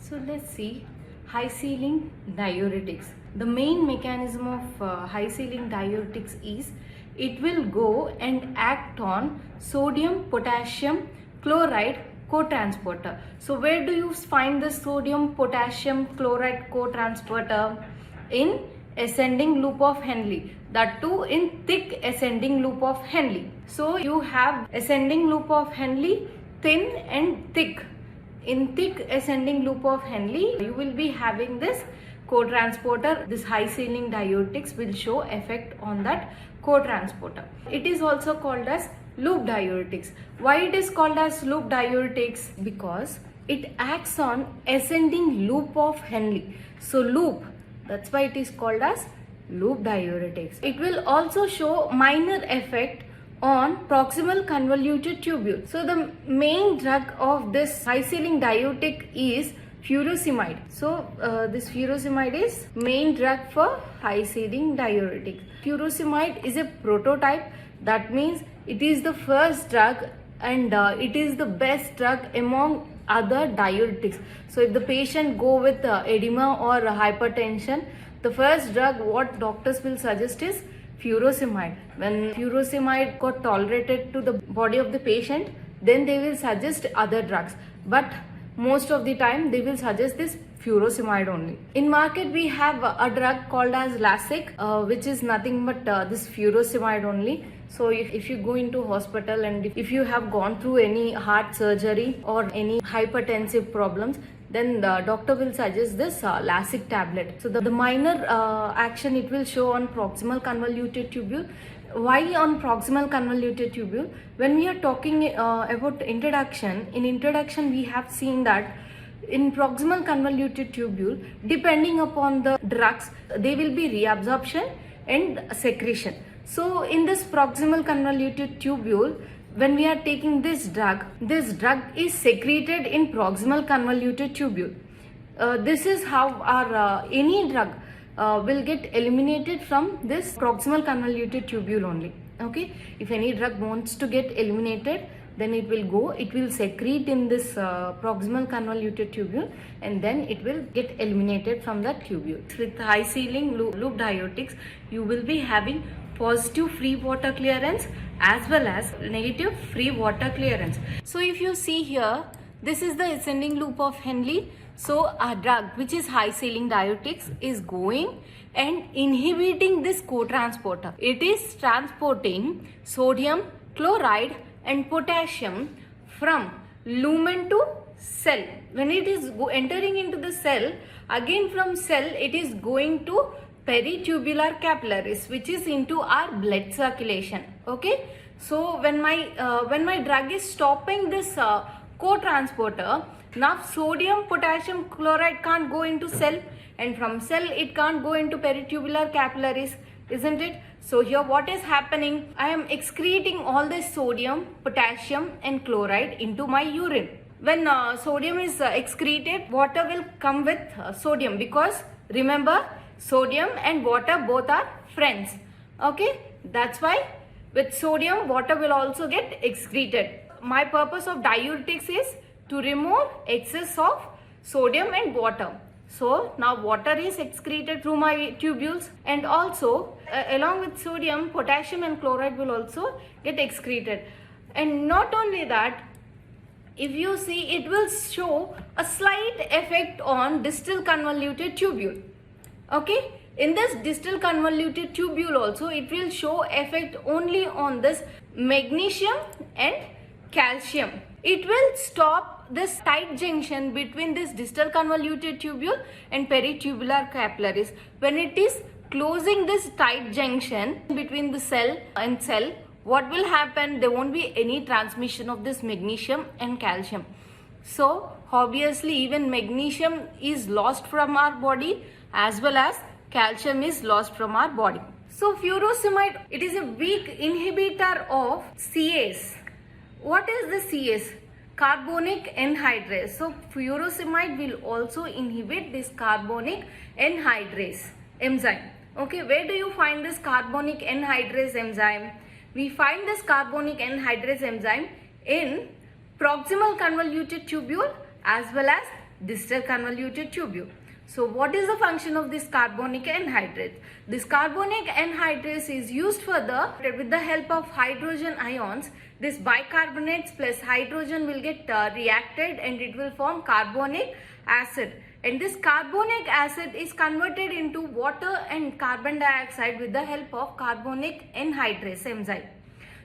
So let's see high ceiling diuretics. The main mechanism of high ceiling diuretics is it will go and act on sodium potassium chloride co-transporter. So where do you find the sodium potassium chloride co-transporter? In ascending loop of Henle, that too in thick ascending loop of Henle. So you have ascending loop of Henle, thin and thick. In thick ascending loop of Henle, you will be having this co-transporter. This high ceiling diuretics will show effect on that co-transporter. It is also called as loop diuretics. Why it is called as loop diuretics? Because it acts on ascending loop of Henle. So loop, that's why it is called as loop diuretics. It will also show minor effect on proximal convoluted tubule. So the main drug of this high ceiling diuretic is furosemide. So this furosemide is main drug for high ceiling diuretic. Furosemide is a prototype. That means it is the first drug and it is the best drug among other diuretics. So if the patient go with edema or hypertension, the first drug what doctors will suggest is furosemide. When furosemide got tolerated to the body of the patient, then they will suggest other drugs. But most of the time they will suggest this furosemide only. In market we have a drug called as Lasix, which is nothing but this furosemide only. So if you go into hospital and if you have gone through any heart surgery or any hypertensive problems, then the doctor will suggest this Lasix tablet. So the minor action it will show on proximal convoluted tubule. Why on proximal convoluted tubule? When we are talking about introduction, in introduction we have seen that in proximal convoluted tubule, depending upon the drugs, there will be reabsorption and secretion. So in this proximal convoluted tubule, when we are taking this drug is secreted in proximal convoluted tubule. This is how our any drug will get eliminated from this proximal convoluted tubule only. Okay, if any drug wants to get eliminated, then it will secrete in this proximal convoluted tubule and then it will get eliminated from that tubule. With high ceiling loop diuretics, you will be having positive free water clearance as well as negative free water clearance. So if you see here, this is the ascending loop of Henle. So a drug which is high ceiling diuretics is going and inhibiting this co-transporter. It is transporting sodium chloride and potassium from lumen to cell. When it is entering into the cell, again from cell it is going to peritubular capillaries, which is into our blood circulation. Okay, so when my drug is stopping this co-transporter, now sodium potassium chloride can't go into cell, and from cell it can't go into peritubular capillaries, isn't it? So here what is happening? I am excreting all this sodium, potassium and chloride into my urine. When sodium is excreted, water will come with sodium, because remember, sodium and water both are friends. Okay, that's why with sodium water will also get excreted. My purpose of diuretics is to remove excess of sodium and water. So now water is excreted through my tubules, and also along with sodium, potassium and chloride will also get excreted. And not only that, if you see, it will show a slight effect on distal convoluted tubule. Okay, in this distal convoluted tubule also it will show effect only on this magnesium and calcium. It will stop this tight junction between this distal convoluted tubule and peritubular capillaries. When it is closing this tight junction between the cell and cell, what will happen? There won't be any transmission of this magnesium and calcium. So obviously even magnesium is lost from our body as well as calcium is lost from our body. So furosemide, it is a weak inhibitor of CS. What is the CS? Carbonic anhydrase. So furosemide will also inhibit this carbonic anhydrase enzyme. Okay, where do you find this carbonic anhydrase enzyme? We find this carbonic anhydrase enzyme in proximal convoluted tubule as well as distal convoluted tubule. So what is the function of this carbonic anhydrase? This carbonic anhydrase is used further with the help of hydrogen ions. This bicarbonates plus hydrogen will get reacted and it will form carbonic acid. And this carbonic acid is converted into water and carbon dioxide with the help of carbonic anhydrase enzyme.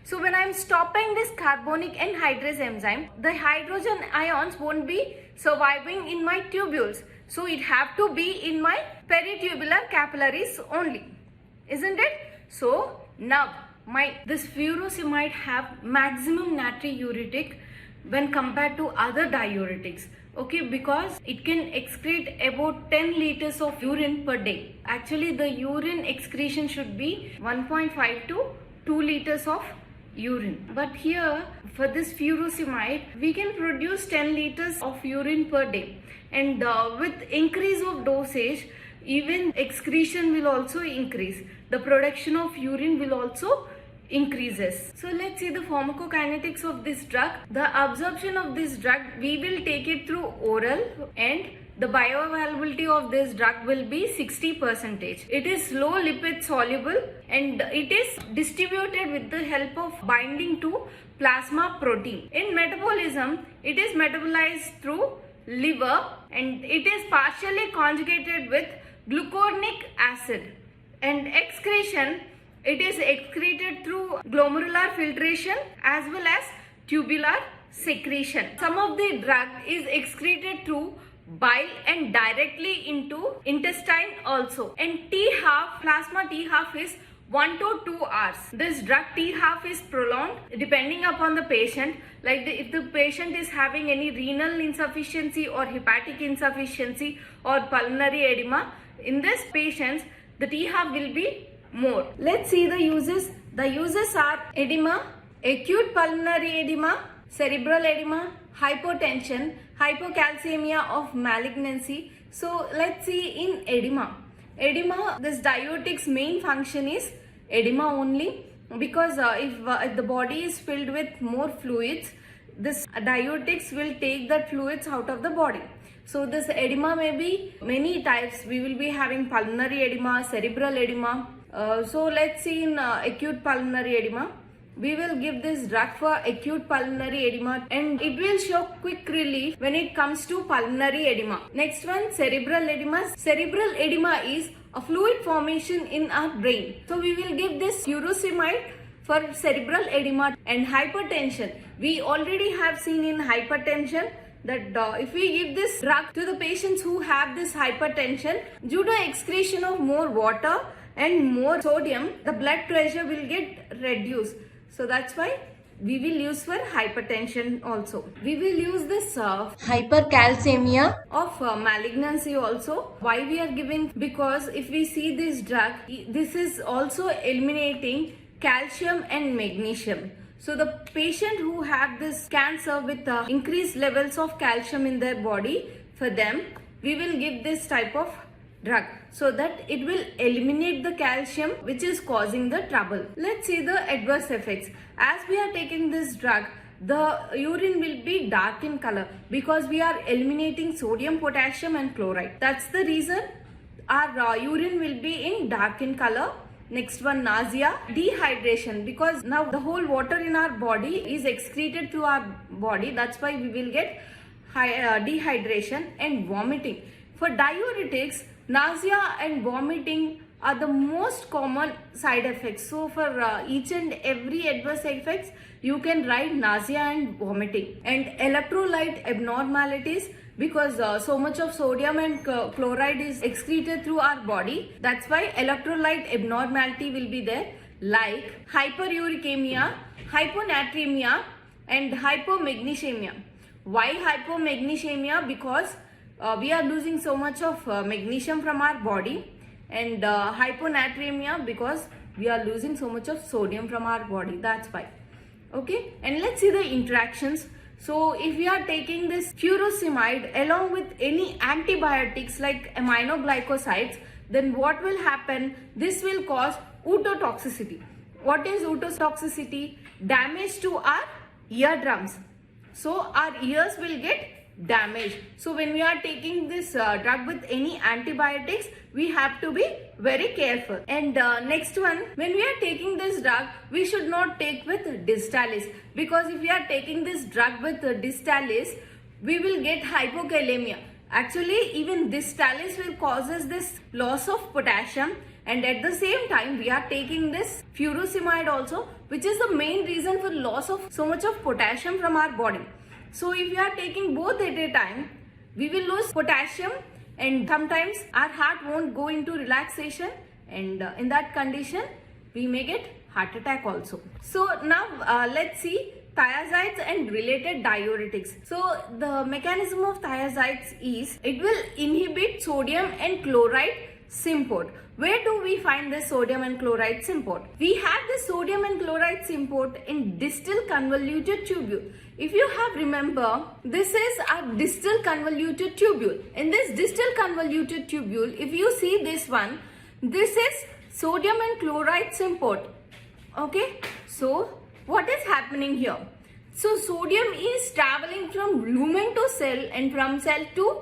So when I am stopping this carbonic anhydrase enzyme, the hydrogen ions won't be surviving in my tubules. So it have to be in my peritubular capillaries only, isn't it? So now this furosemide have maximum natriuretic when compared to other diuretics. Okay, because it can excrete about 10 liters of urine per day. Actually, the urine excretion should be 1.5 to 2 liters of urine. But here, for this furosemide, we can produce 10 liters of urine per day. And with increase of dosage, even excretion will also increase. The production of urine will also increases. So let's see the pharmacokinetics of this drug. The absorption of this drug, we will take it through oral, and the bioavailability of this drug will be 60%. It is low lipid soluble and it is distributed with the help of binding to plasma protein. In metabolism, it is metabolized through liver and it is partially conjugated with glucuronic acid. And excretion, it is excreted through glomerular filtration as well as tubular secretion. Some of the drug is excreted through bile and directly into intestine also. And T-half, plasma T-half is 1 to 2 hours. This drug T-half is prolonged depending upon the patient. Like if the patient is having any renal insufficiency or hepatic insufficiency or pulmonary edema, in this patients the T-half will be more. Let's see the uses. The uses are edema, acute pulmonary edema, cerebral edema, hypotension, hypocalcemia of malignancy. So let's see in edema. Edema, this diuretics main function is edema only, because if the body is filled with more fluids, this diuretics will take that fluids out of the body. So this edema may be many types. We will be having pulmonary edema, cerebral edema. So let's see in acute pulmonary edema. We will give this drug for acute pulmonary edema and it will show quick relief when it comes to pulmonary edema. Next one, cerebral edema. Cerebral edema is a fluid formation in our brain. So we will give this furosemide for cerebral edema. And hypertension. We already have seen in hypertension that if we give this drug to the patients who have this hypertension, due to excretion of more water and more sodium, the blood pressure will get reduced. So that's why we will use for hypertension also. We will use this hypercalcemia of malignancy also. Why we are giving? Because if we see this drug, this is also eliminating calcium and magnesium. So the patient who have this cancer with increased levels of calcium in their body, for them, we will give this type of drug so that it will eliminate the calcium which is causing the trouble. Let's see the adverse effects. As we are taking this drug, the urine will be dark in color because we are eliminating sodium, potassium and chloride. That's the reason our urine will be in dark in color. Next one, nausea, dehydration, because now the whole water in our body is excreted through our body. That's why we will get dehydration and vomiting. For diuretics, nausea and vomiting are the most common side effects. So for each and every adverse effects, you can write nausea and vomiting. And electrolyte abnormalities, because so much of sodium and chloride is excreted through our body. That's why electrolyte abnormality will be there, like hyperuricemia, hyponatremia and hypomagnesemia. Why hypomagnesemia? Because we are losing so much of magnesium from our body, and hyponatremia because we are losing so much of sodium from our body. That's why. Okay, and let's see the interactions. So if we are taking this furosemide along with any antibiotics like aminoglycosides, then what will happen? This will cause ototoxicity. What is ototoxicity? Damage to our eardrums. So our ears will get damaged. So when we are taking this drug with any antibiotics, we have to be very careful. And next one, when we are taking this drug, we should not take with Distalis, because if we are taking this drug with Distalis, we will get hypokalemia. Actually, even Distalis will causes this loss of potassium, and at the same time we are taking this furosemide also, which is the main reason for loss of so much of potassium from our body. So if we are taking both at a time, we will lose potassium, and sometimes our heart won't go into relaxation, and in that condition we may get heart attack also. So now let's see thiazides and related diuretics. So the mechanism of thiazides is it will inhibit sodium and chloride symport. Where do we find this sodium and chloride symport? We have the sodium and chloride symport in distal convoluted tubule. If you have remember, this is a distal convoluted tubule. In this distal convoluted tubule, if you see this one, this is sodium and chloride symport. Okay, so what is happening here? So sodium is traveling from lumen to cell and from cell to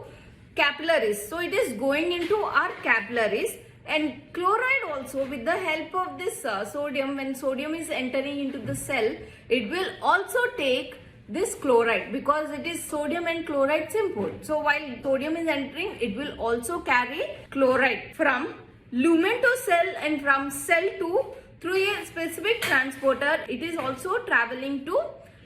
capillaries. So it is going into our capillaries, and chloride also, with the help of this sodium, when sodium is entering into the cell, it will also take this chloride, because it is sodium and chloride symport. So while sodium is entering, it will also carry chloride from lumen to cell, and from cell to, through a specific transporter, it is also traveling to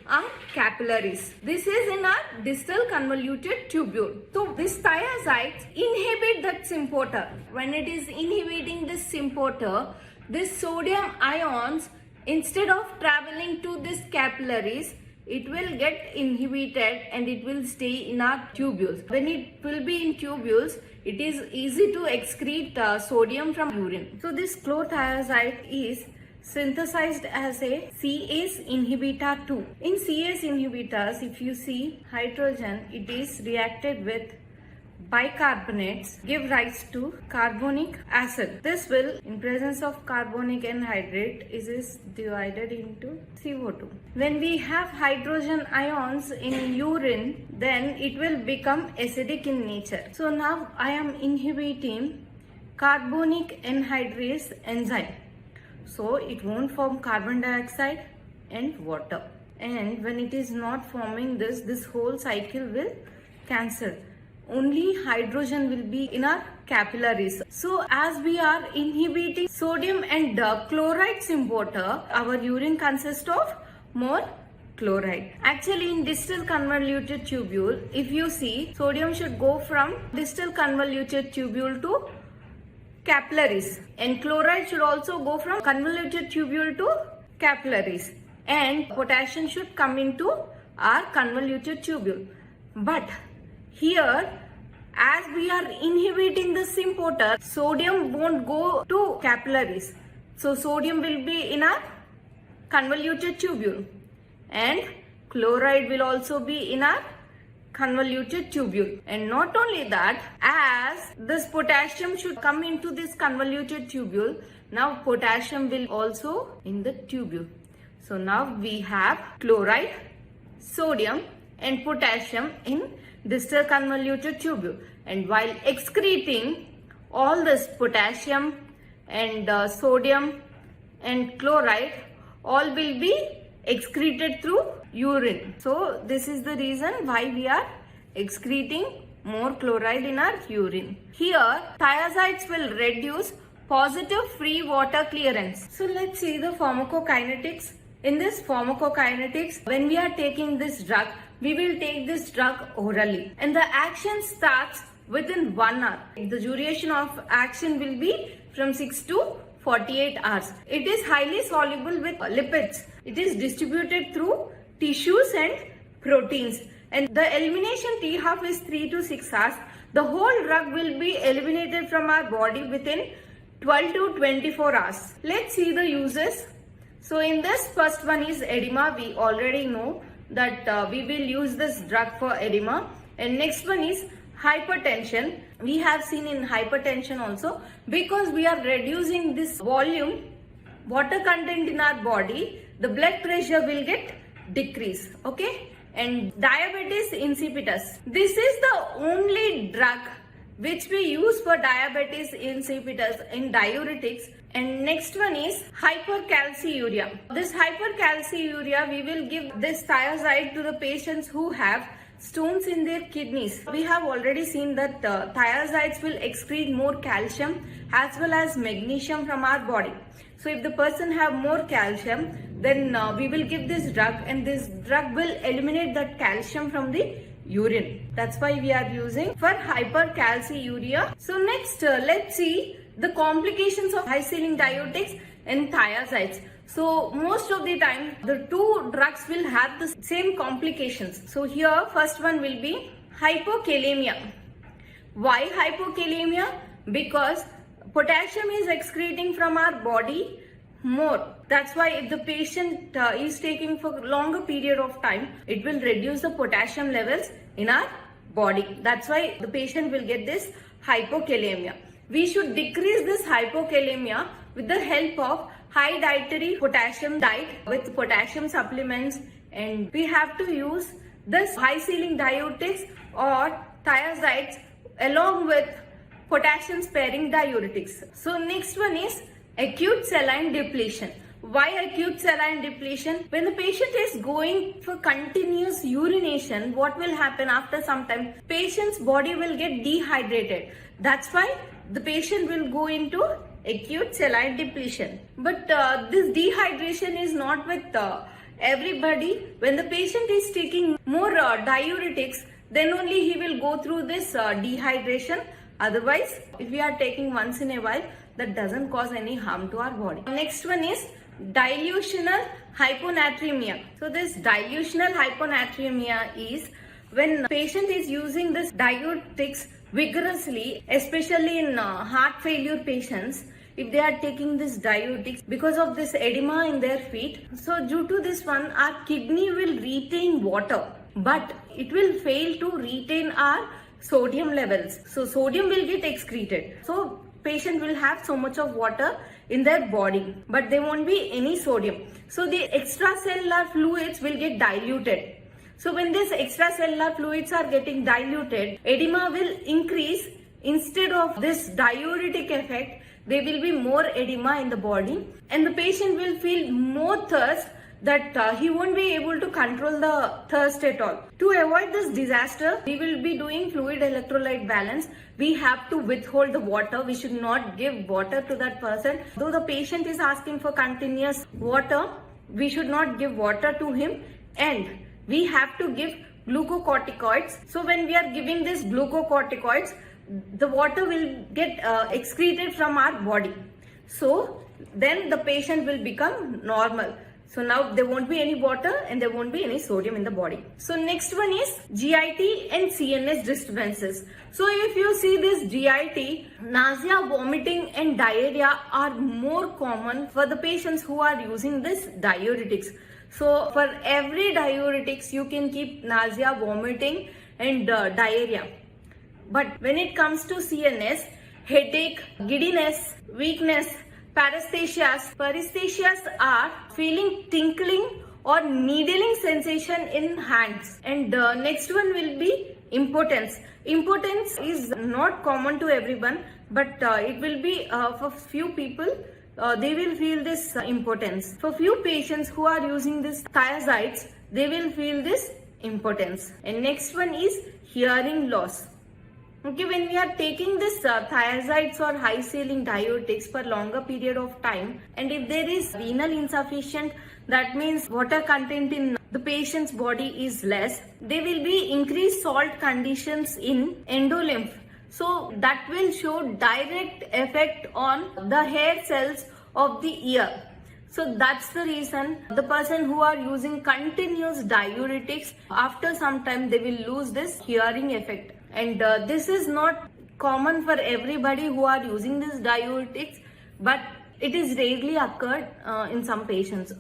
our capillaries. This is in our distal convoluted tubule. So this thiazides inhibit that symporter. When it is inhibiting this symporter, this sodium ions, instead of traveling to this capillaries, it will get inhibited and it will stay in our tubules. When it will be in tubules, it is easy to excrete sodium from urine. So this chlorothiazide is synthesized as a CS inhibitor 2. In CS inhibitors, if you see hydrogen, it is reacted with bicarbonates, give rise to carbonic acid. This will, in presence of carbonic anhydrate, is divided into CO2. When we have hydrogen ions in urine, then it will become acidic in nature. So now I am inhibiting carbonic anhydrase enzyme. So it won't form carbon dioxide and water. And when it is not forming this whole cycle will cancel. Only hydrogen will be in our capillaries. So as we are inhibiting sodium and chloride symporter, our urine consists of more chloride. Actually, in distal convoluted tubule, if you see, sodium should go from distal convoluted tubule to capillaries, and chloride should also go from convoluted tubule to capillaries, and potassium should come into our convoluted tubule. But here, as we are inhibiting the symporter, sodium won't go to capillaries. So sodium will be in our convoluted tubule, and chloride will also be in our convoluted tubule. And not only that, as this potassium should come into this convoluted tubule, now potassium will also in the tubule. So now we have chloride, sodium and potassium in distal convoluted tubule, and while excreting all this potassium and sodium and chloride, all will be excreted through urine. So this is the reason why we are excreting more chloride in our urine. Here thiazides will reduce positive free water clearance. So let's see the pharmacokinetics. In this pharmacokinetics, when we are taking this drug, we will take this drug orally, and the action starts within 1 hour. The duration of action will be from 6 to 48 hours. It is highly soluble with lipids. It is distributed through tissues and proteins, and the elimination T-half is 3 to 6 hours. The whole drug will be eliminated from our body within 12 to 24 hours. Let's see the uses. So in this first one is edema. We already know that we will use this drug for edema. And next one is hypertension. We have seen in hypertension also, because we are reducing this volume, water content in our body, the blood pressure will get decreased. Okay. And diabetes insipidus. This is the only drug which we use for diabetes insipidus in diuretics. And next one is hypercalciuria. This hypercalciuria, we will give this thiazide to the patients who have stones in their kidneys. We have already seen that thiazides will excrete more calcium as well as magnesium from our body. So if the person have more calcium, then we will give this drug, and this drug will eliminate that calcium from the urine. That's why we are using for hypercalciuria. So next, let's see the complications of high ceiling diuretics and thiazides. So most of the time, the two drugs will have the same complications. So here, first one will be hypokalemia. Why hypokalemia? Because potassium is excreting from our body more. That's why if the patient is taking for longer period of time, it will reduce the potassium levels in our body. That's why the patient will get this hypokalemia. We should decrease this hypokalemia with the help of high dietary potassium diet with potassium supplements, and we have to use this high ceiling diuretics or thiazides along with potassium sparing diuretics. So next one is acute saline depletion. Why acute saline depletion? When the patient is going for continuous urination, what will happen after some time? Patient's body will get dehydrated. That's why the patient will go into acute saline depletion. But this dehydration is not with everybody. When the patient is taking more diuretics, then only he will go through this dehydration. Otherwise, if we are taking once in a while, that doesn't cause any harm to our body. Next one is dilutional hyponatremia. So this dilutional hyponatremia is when patient is using this diuretics vigorously, especially in heart failure patients. If they are taking this diuretics because of this edema in their feet, so due to this one, our kidney will retain water, but it will fail to retain our sodium levels. So sodium will get excreted. So patient will have so much of water in their body, but there won't be any sodium. So the extracellular fluids will get diluted. So when these extracellular fluids are getting diluted, edema will increase. Instead of this diuretic effect, there will be more edema in the body, and the patient will feel more thirst that he won't be able to control the thirst at all. To avoid this disaster, we will be doing fluid electrolyte balance. We have to withhold the water. We should not give water to that person. Though the patient is asking for continuous water, we should not give water to him, and we have to give glucocorticoids. So when we are giving this glucocorticoids, the water will get excreted from our body. So then the patient will become normal. So now there won't be any water and there won't be any sodium in the body. So next one is GIT and CNS disturbances. So if you see this GIT, nausea, vomiting and diarrhea are more common for the patients who are using this diuretics. So for every diuretics, you can keep nausea, vomiting and diarrhea. But when it comes to CNS, headache, giddiness, weakness, paresthesias are feeling tinkling or needling sensation in hands. And next one will be impotence. Impotence is not common to everyone, but it will be for few people. They will feel this impotence. For few patients who are using this thiazides, they will feel this impotence. And next one is hearing loss. Okay, when we are taking this thiazides or high ceiling diuretics for longer period of time, and if there is renal insufficient, that means water content in the patient's body is less, there will be increased salt conditions in endolymph. So that will show direct effect on the hair cells of the ear. So that's the reason the person who are using continuous diuretics, after some time they will lose this hearing effect. And this is not common for everybody who are using this diuretics, but it is rarely occurred in some patients.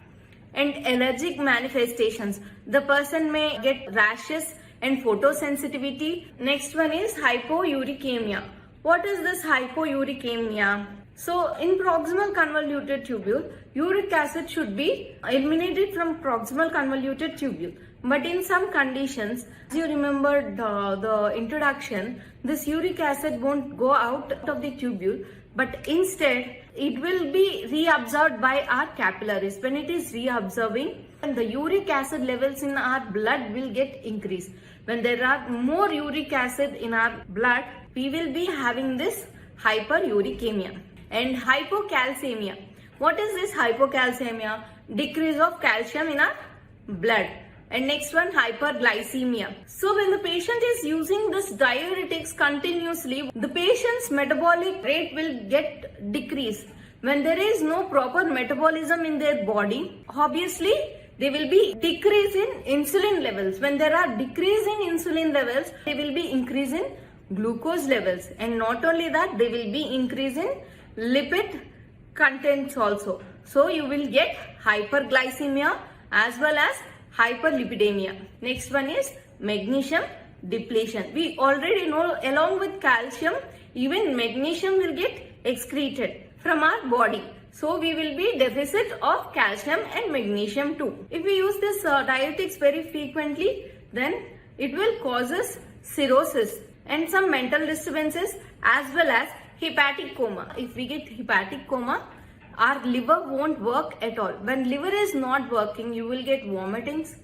And allergic manifestations. The person may get rashes and photosensitivity. Next one is hypouricemia. What is this hypouricemia? So in proximal convoluted tubule, uric acid should be eliminated from proximal convoluted tubule. But in some conditions, as you remember the introduction, this uric acid won't go out of the tubule, but instead it will be reabsorbed by our capillaries. When it is reabsorbing, the uric acid levels in our blood will get increased. When there are more uric acid in our blood, we will be having this hyperuricemia and hypocalcemia. What is this hypocalcemia? Decrease of calcium in our blood. And next one, hyperglycemia. So when the patient is using this diuretics continuously, the patient's metabolic rate will get decreased. When there is no proper metabolism in their body, obviously there will be decrease in insulin levels. When there are decrease in insulin levels, there will be increase in glucose levels. And not only that, there will be increase in lipid contents also. So you will get hyperglycemia as well as hyperlipidemia. Next one is magnesium depletion. We already know along with calcium, even magnesium will get excreted from our body. So we will be deficit of calcium and magnesium too. If we use this diuretics very frequently, then it will causes cirrhosis and some mental disturbances as well as hepatic coma. If we get hepatic coma, our liver won't work at all. When liver is not working, you will get vomitings,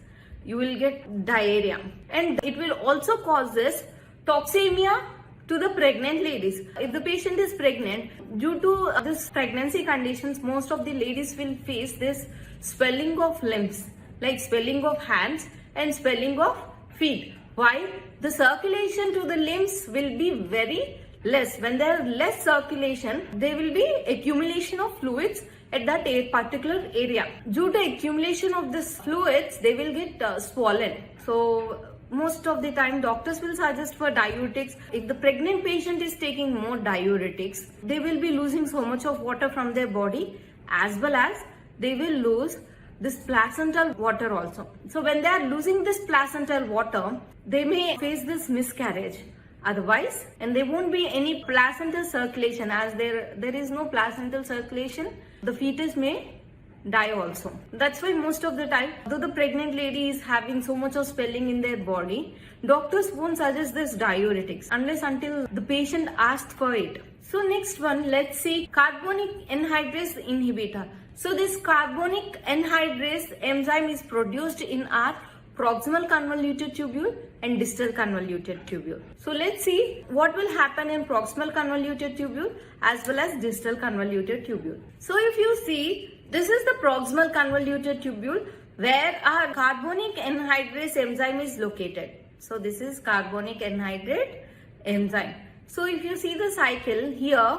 you will get diarrhea, and it will also cause this toxemia to the pregnant ladies. If the patient is pregnant, due to this pregnancy conditions, most of the ladies will face this swelling of limbs, like swelling of hands and swelling of feet. Why? The circulation to the limbs will be very less. When there is less circulation, there will be accumulation of fluids at that particular area. Due to accumulation of this fluids, they will get swollen. So most of the time doctors will suggest for diuretics. If the pregnant patient is taking more diuretics, they will be losing so much of water from their body, as well as they will lose this placental water also. So when they are losing this placental water, they may face this miscarriage. Otherwise, and there won't be any placental circulation. As there is no placental circulation, the fetus may die also. That's why most of the time, though the pregnant lady is having so much of swelling in their body, doctors won't suggest this diuretics unless until the patient asks for it. So next one, let's see carbonic anhydrase inhibitor. So this carbonic anhydrase enzyme is produced in our proximal convoluted tubule and distal convoluted tubule. So let's see what will happen in proximal convoluted tubule as well as distal convoluted tubule. So if you see, this is the proximal convoluted tubule where our carbonic anhydrase enzyme is located. So this is carbonic anhydrase enzyme. So if you see the cycle here,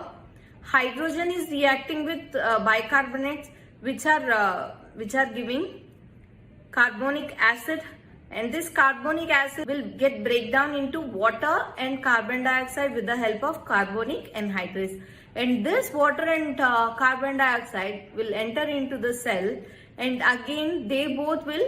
hydrogen is reacting with bicarbonates which are giving carbonic acid, and this carbonic acid will get breakdown into water and carbon dioxide with the help of carbonic anhydrase, and this water and carbon dioxide will enter into the cell, and again they both will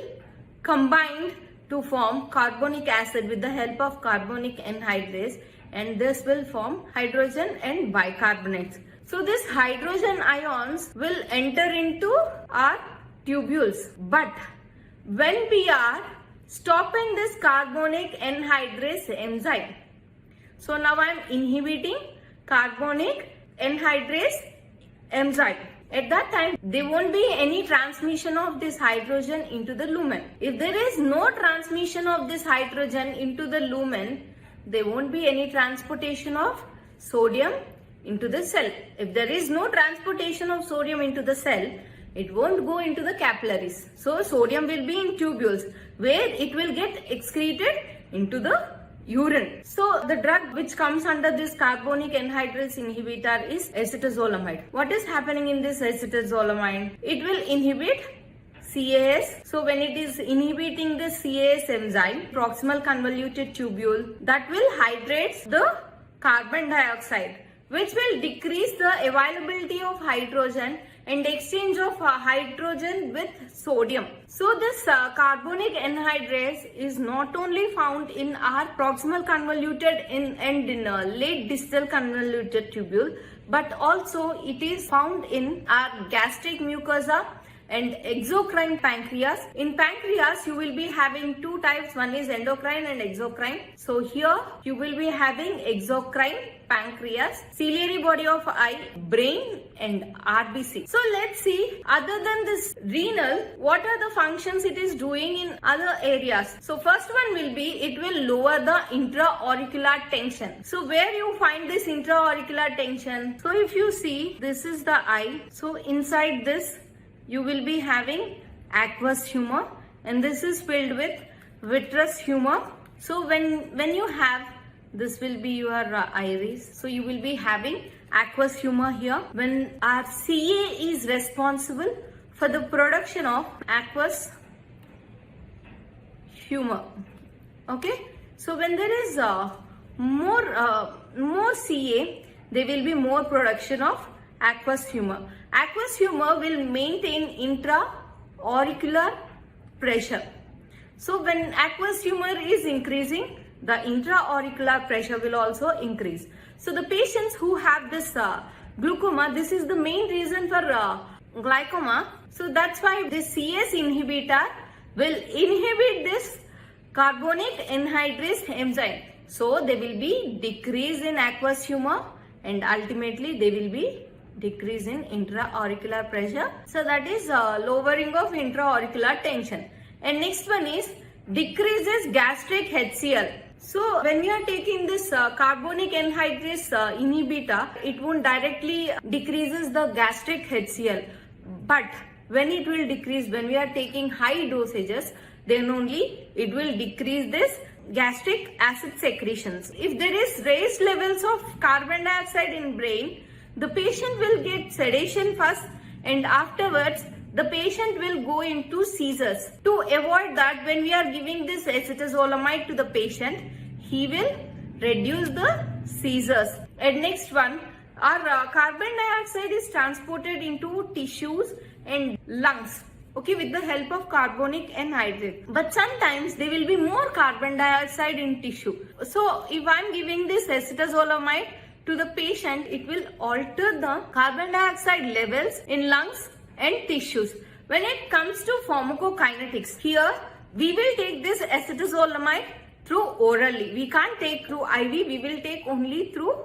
combine to form carbonic acid with the help of carbonic anhydrase, and this will form hydrogen and bicarbonates. So this hydrogen ions will enter into our tubules, but when we are stopping this carbonic anhydrase enzyme, so now I am inhibiting carbonic anhydrase enzyme. At that time, there won't be any transmission of this hydrogen into the lumen. If there is no transmission of this hydrogen into the lumen, there won't be any transportation of sodium into the cell. If there is no transportation of sodium into the cell, it won't go into the capillaries. So sodium will be in tubules where it will get excreted into the urine. So the drug which comes under this carbonic anhydrase inhibitor is acetazolamide. What is happening in this acetazolamide? It will inhibit CAS. So when it is inhibiting the CAS enzyme, proximal convoluted tubule, that will hydrate the carbon dioxide, which will decrease the availability of hydrogen and exchange of hydrogen with sodium. So this carbonic anhydrase is not only found in our proximal convoluted and in late distal convoluted tubule, but also it is found in our gastric mucosa and exocrine pancreas. In pancreas, you will be having two types. One is endocrine and exocrine. So here you will be having exocrine pancreas, ciliary body of eye, brain and RBC. So let's see, other than this renal, what are the functions it is doing in other areas. So first one will be, it will lower the intra-auricular tension. So where you find this intra-auricular tension? So if you see, this is the eye. So inside this, you will be having aqueous humor, and this is filled with vitreous humor. So when you have, this will be your iris. So you will be having aqueous humor here. When our CA is responsible for the production of aqueous humor. Okay. So when there is more CA, there will be more production of aqueous humor. Aqueous humor will maintain intra-auricular pressure. So when aqueous humor is increasing, the intra-auricular pressure will also increase. So the patients who have this glaucoma, this is the main reason for glaucoma. So that's why this CS inhibitor will inhibit this carbonic anhydrase enzyme. So there will be decrease in aqueous humor, and ultimately there will be decrease in intra-auricular pressure. So that is lowering of intra-auricular tension. And next one is decreases gastric HCl. So when we are taking this carbonic anhydrase inhibitor, it won't directly decreases the gastric HCl. But when it will decrease, when we are taking high dosages, then only it will decrease this gastric acid secretions. If there is raised levels of carbon dioxide in brain, the patient will get sedation first, and afterwards the patient will go into seizures. To avoid that, when we are giving this acetazolamide to the patient, he will reduce the seizures. And next one, our carbon dioxide is transported into tissues and lungs, okay, with the help of carbonic anhydrase. But sometimes there will be more carbon dioxide in tissue. So if I am giving this acetazolamide to the patient, it will alter the carbon dioxide levels in lungs and tissues. When it comes to pharmacokinetics, here we will take this acetazolamide through orally. We can't take through IV, we will take only through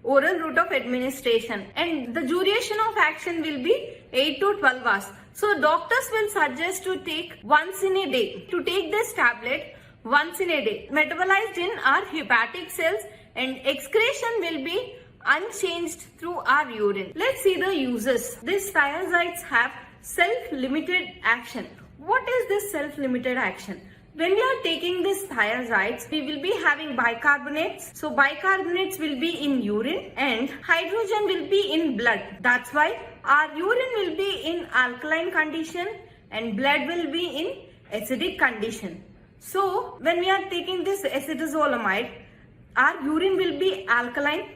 oral route of administration. And the duration of action will be 8 to 12 hours. So doctors will suggest to take once in a day. To take this tablet once in a day. Metabolized in our hepatic cells, and excretion will be unchanged through our urine. Let's see the uses. These thiazides have self-limited action. What is this self-limited action? When we are taking these thiazides, we will be having bicarbonates. So bicarbonates will be in urine and hydrogen will be in blood. That's why our urine will be in alkaline condition and blood will be in acidic condition. So when we are taking this acetazolamide, our urine will be alkaline.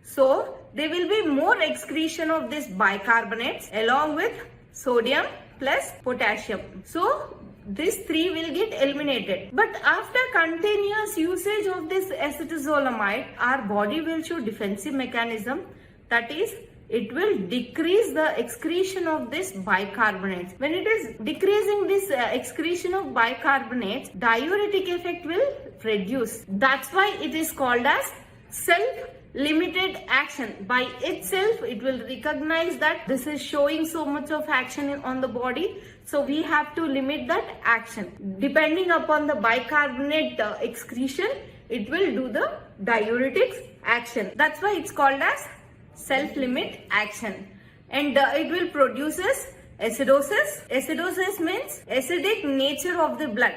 So there will be more excretion of this bicarbonates along with sodium plus potassium. So these three will get eliminated. But after continuous usage of this acetazolamide, our body will show defensive mechanism. That is, it will decrease the excretion of this bicarbonates. When it is decreasing this excretion of bicarbonates, diuretic effect will reduce. That's why it is called as self-limited action. By itself, it will recognize that this is showing so much of action on the body. So we have to limit that action. Depending upon the bicarbonate excretion, it will do the diuretics action. That's why it's called as self-limit action. And it will produces acidosis. Acidosis means acidic nature of the blood.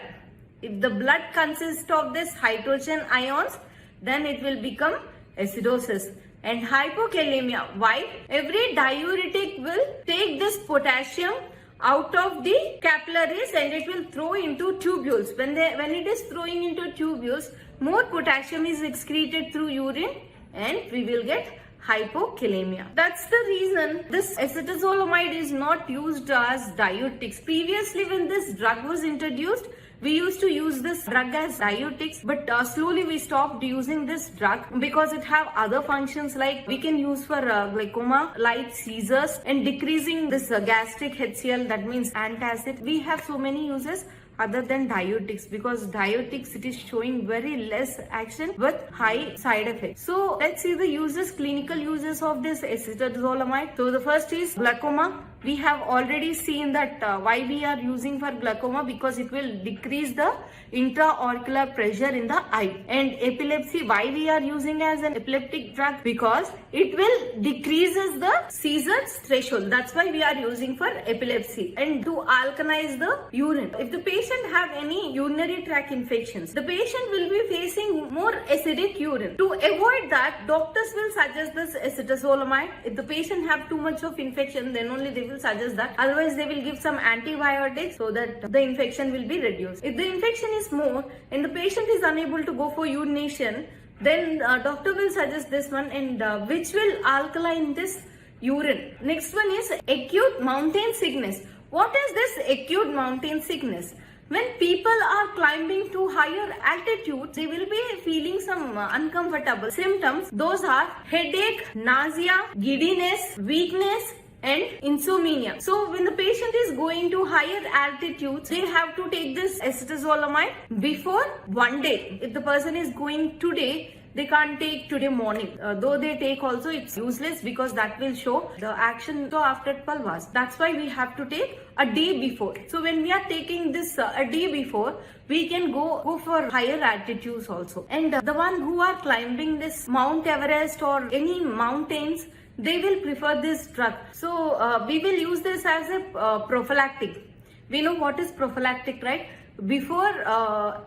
If the blood consists of this hydrogen ions, then it will become acidosis. And hypokalemia. Why? Every diuretic will take this potassium out of the capillaries and it will throw into tubules. When it is throwing into tubules, more potassium is excreted through urine and we will get hypokalemia. That's the reason this acetazolamide is not used as diuretics. Previously, when this drug was introduced, We used to use this drug as diuretics, but slowly we stopped using this drug because it have other functions like we can use for glaucoma, light seizures, and decreasing this gastric HCl, that means antacid. We have so many uses other than diuretics, because diuretics, it is showing very less action with high side effects. So let's see the uses, clinical uses of this acetazolamide. So the first is glaucoma. We have already seen that why we are using for glaucoma, because it will decrease the intraocular pressure in the eye. And epilepsy, why we are using as an epileptic drug, because it will decreases the seizures threshold. That's why we are using for epilepsy. And to alkalize the urine, if the patient have any urinary tract infections, the patient will be facing more acidic urine. To avoid that, doctors will suggest this acetazolamide. If the patient have too much of infection, then only they will suggest that. Otherwise, they will give some antibiotics so that the infection will be reduced. If the infection is more and the patient is unable to go for urination, then doctor will suggest this one, and which will alkaline this urine. Next one is acute mountain sickness. What is this acute mountain sickness? When people are climbing to higher altitudes, they will be feeling some uncomfortable symptoms. Those are headache, nausea, giddiness, weakness, and insomnia. So when the patient is going to higher altitudes, they have to take this acetazolamide before one day. If the person is going today, they can't take today morning. Though they take also, it's useless, because that will show the action so after 12 hours. That's why we have to take a day before. So when we are taking this a day before, we can go for higher altitudes also. And the one who are climbing this Mount Everest or any mountains, they will prefer this drug. So we will use this as a prophylactic. We know what is prophylactic, right? Before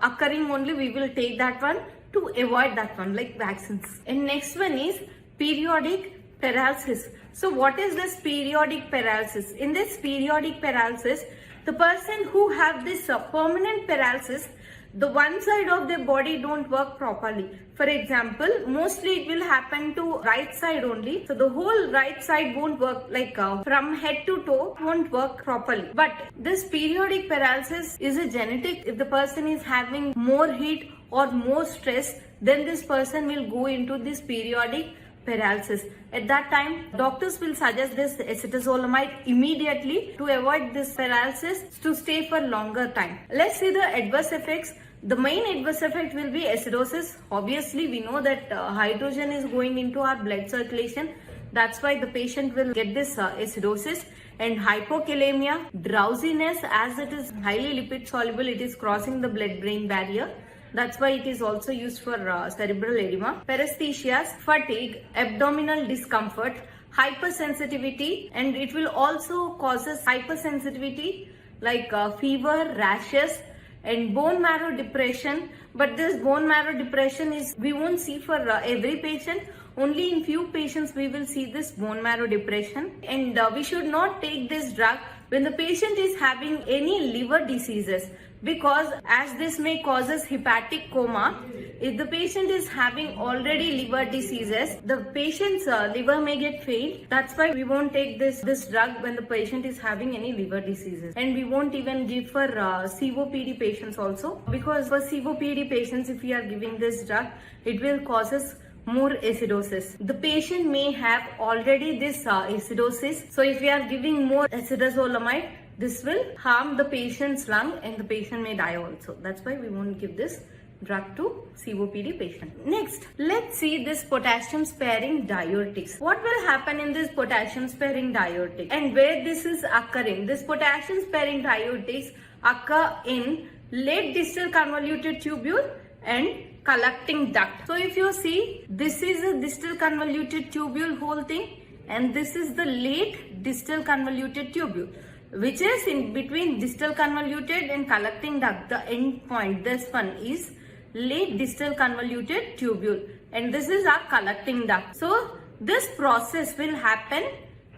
occurring only, we will take that one to avoid that one, like vaccines. And next one is periodic paralysis. So what is this periodic paralysis? In this periodic paralysis, the person who have this permanent paralysis, the one side of their body don't work properly. For example, mostly it will happen to right side only. So the whole right side won't work, like from head to toe won't work properly. But this periodic paralysis is a genetic. If the person is having more heat or more stress, then this person will go into this periodic paralysis. At that time, doctors will suggest this acetazolamide immediately to avoid this paralysis to stay for longer time. Let's see the adverse effects. The main adverse effect will be acidosis. Obviously, we know that hydrogen is going into our blood circulation. That's why the patient will get this acidosis. And hypokalemia, drowsiness, as it is highly lipid soluble, it is crossing the blood-brain barrier. That's why it is also used for cerebral edema. Paresthesias, fatigue, abdominal discomfort, hypersensitivity, and it will also causes hypersensitivity like fever, rashes, and bone marrow depression. But this bone marrow depression is, we won't see for every patient. Only in few patients we will see this bone marrow depression. And we should not take this drug when the patient is having any liver diseases, because as this may causes hepatic coma. If the patient is having already liver diseases, the patient's liver may get failed. That's why we won't take this drug when the patient is having any liver diseases. And we won't even give for COPD patients also, because for COPD patients, if we are giving this drug, it will causes more acidosis. The patient may have already this acidosis. So if we are giving more acetazolamide, this will harm the patient's lung and the patient may die also. That's why we won't give this drug to COPD patient. Next, let's see this potassium sparing diuretics. What will happen in this potassium sparing diuretic and where this is occurring? This potassium sparing diuretics occur in late distal convoluted tubule and collecting duct. So if you see, this is a distal convoluted tubule whole thing, and this is the late distal convoluted tubule, which is in between distal convoluted and collecting duct. The end point, this one is late distal convoluted tubule, and this is our collecting duct. So this process will happen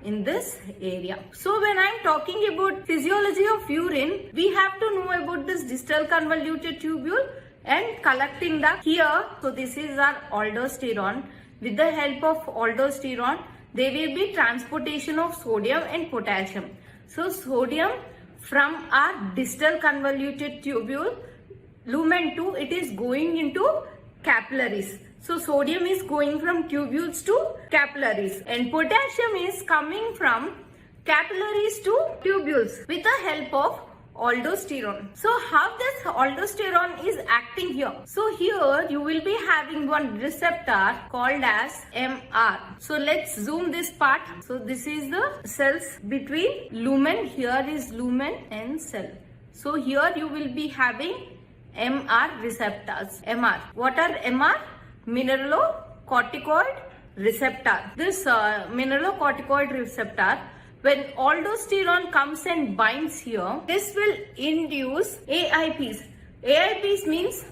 in this area. So when I am talking about physiology of urine, we have to know about this distal convoluted tubule and collecting duct here. So this is our aldosterone. With the help of aldosterone, there will be transportation of sodium and potassium. So sodium from our distal convoluted tubule, lumen 2, it is going into capillaries. So sodium is going from tubules to capillaries, and potassium is coming from capillaries to tubules with the help of aldosterone. So how this aldosterone is acting here? So here you will be having one receptor called as MR. So let's zoom this part. So this is the cells between lumen. Here is lumen and cell. So here you will be having MR receptors. MR. What are MR? Mineralocorticoid receptor. This mineralocorticoid receptor, when aldosterone comes and binds here, this will induce AIPs. AIPs means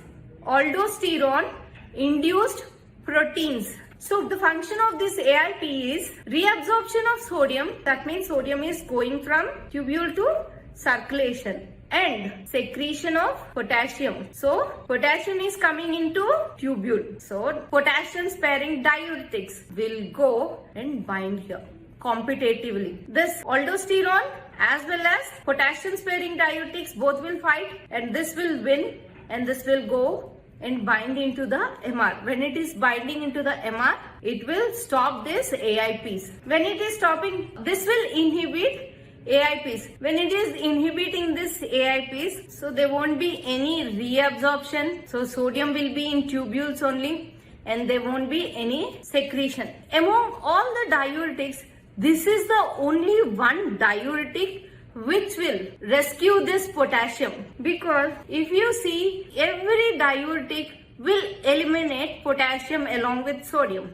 aldosterone induced proteins. So the function of this AIP is reabsorption of sodium. That means sodium is going from tubule to circulation, and secretion of potassium. So potassium is coming into tubule. So potassium sparing diuretics will go and bind here competitively. This aldosterone as well as potassium sparing diuretics both will fight, and this will win, and this will go and bind into the MR. When it is binding into the MR, it will stop this AIPs. When it is stopping, this will inhibit AIPs. When it is inhibiting this AIPs, so there won't be any reabsorption. So sodium will be in tubules only, and there won't be any secretion. Among all the diuretics, this is the only one diuretic which will rescue this potassium, because if you see, every diuretic will eliminate potassium along with sodium,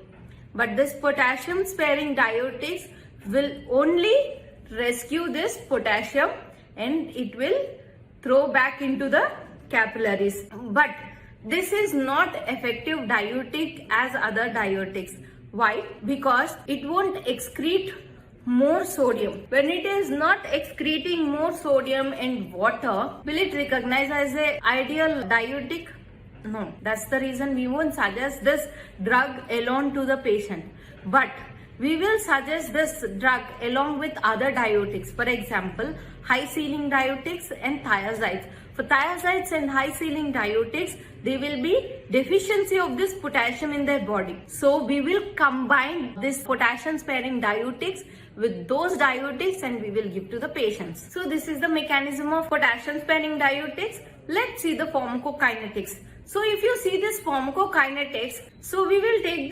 but this potassium sparing diuretics will only rescue this potassium, and it will throw back into the capillaries. But this is not effective diuretic as other diuretics. Why? Because it won't excrete more sodium. When it is not excreting more sodium and water, will it recognize as an ideal diuretic? No. That's the reason we won't suggest this drug alone to the patient. But we will suggest this drug along with other diuretics. For example, high ceiling diuretics and thiazides. For thiazides and high ceiling diuretics, there will be deficiency of this potassium in their body. So we will combine this potassium sparing diuretics with those diuretics, and we will give to the patients. So this is the mechanism of potassium sparing diuretics. Let's see the pharmacokinetics. So if you see this pharmacokinetics, so we will take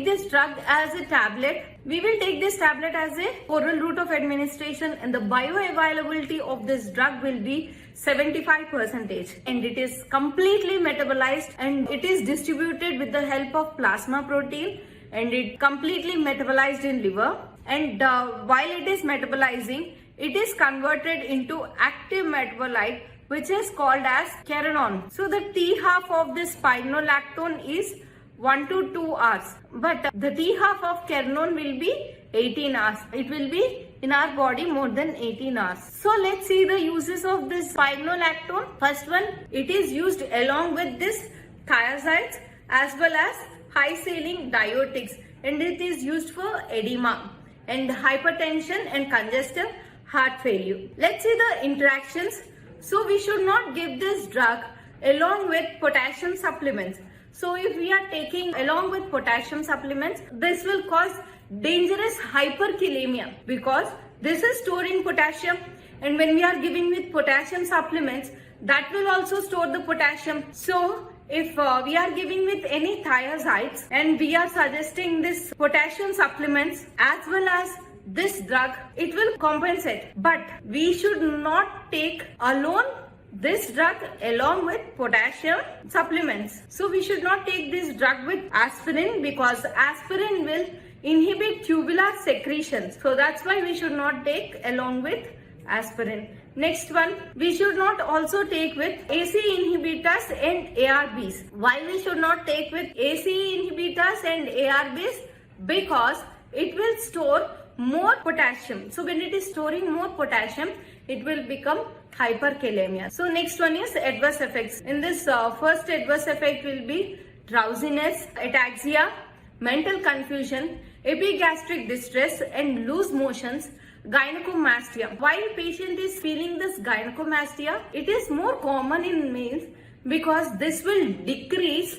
this drug as a tablet. We will take this tablet as a oral route of administration, and the bioavailability of this drug will be 75%, and it is completely metabolized, and it is distributed with the help of plasma protein, and it completely metabolized in liver. And while it is metabolizing, it is converted into active metabolite, which is called as querinone. So the T half of this spironolactone is 1 to 2 hours, but the T half of querinone will be 18 hours. It will be in our body more than 18 hours. So let's see the uses of this spironolactone. First one, it is used along with this thiazides as well as high ceiling diuretics, and it is used for edema and hypertension and congestive heart failure. Let's see the interactions. So we should not give this drug along with potassium supplements. So if we are taking along with potassium supplements, this will cause dangerous hyperkalemia, because this is storing potassium, and when we are giving with potassium supplements, that will also store the potassium. So if we are giving with any thiazides and we are suggesting this potassium supplements as well as this drug, it will compensate. But we should not take alone this drug along with potassium supplements. So we should not take this drug with aspirin, because aspirin will inhibit tubular secretions. So that's why we should not take along with aspirin. Next one, we should not also take with AC inhibitors and ARBs. Why we should not take with AC inhibitors and ARBs? Because it will store more potassium. So when it is storing more potassium, it will become hyperkalemia. So next one is adverse effects. In this first adverse effect will be drowsiness, ataxia, mental confusion, epigastric distress and loose motions. Gynecomastia. Why patient is feeling this gynecomastia? It is more common in males because this will decrease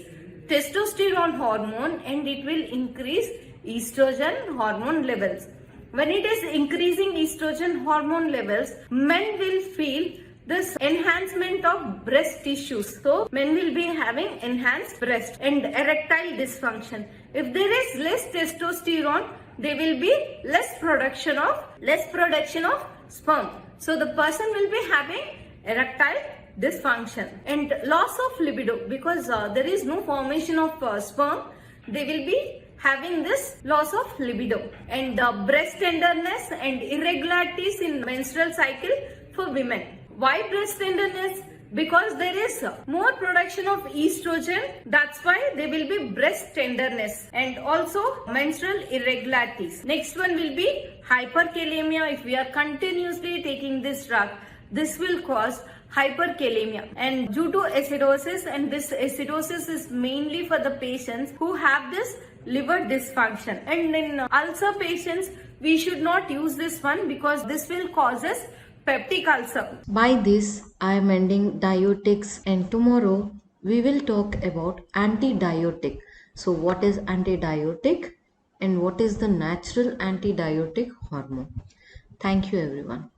testosterone hormone and it will increase estrogen hormone levels. When it is increasing estrogen hormone levels, men will feel this enhancement of breast tissues. So men will be having enhanced breast and erectile dysfunction. If there is less testosterone, there will be less production of sperm. So the person will be having erectile dysfunction and loss of libido because there is no formation of sperm. They will be having this loss of libido and breast tenderness and irregularities in menstrual cycle for women. Why breast tenderness? Because there is more production of estrogen. That's why there will be breast tenderness and also menstrual irregularities. Next one will be hyperkalemia. If we are continuously taking this drug, this will cause hyperkalemia and due to acidosis, and this acidosis is mainly for the patients who have this liver dysfunction, and in ulcer patients we should not use this one because this will causes peptic ulcer. By this, I am ending diuretics, and tomorrow we will talk about antidiuretic. So, what is antidiuretic and what is the natural antidiuretic hormone? Thank you, everyone.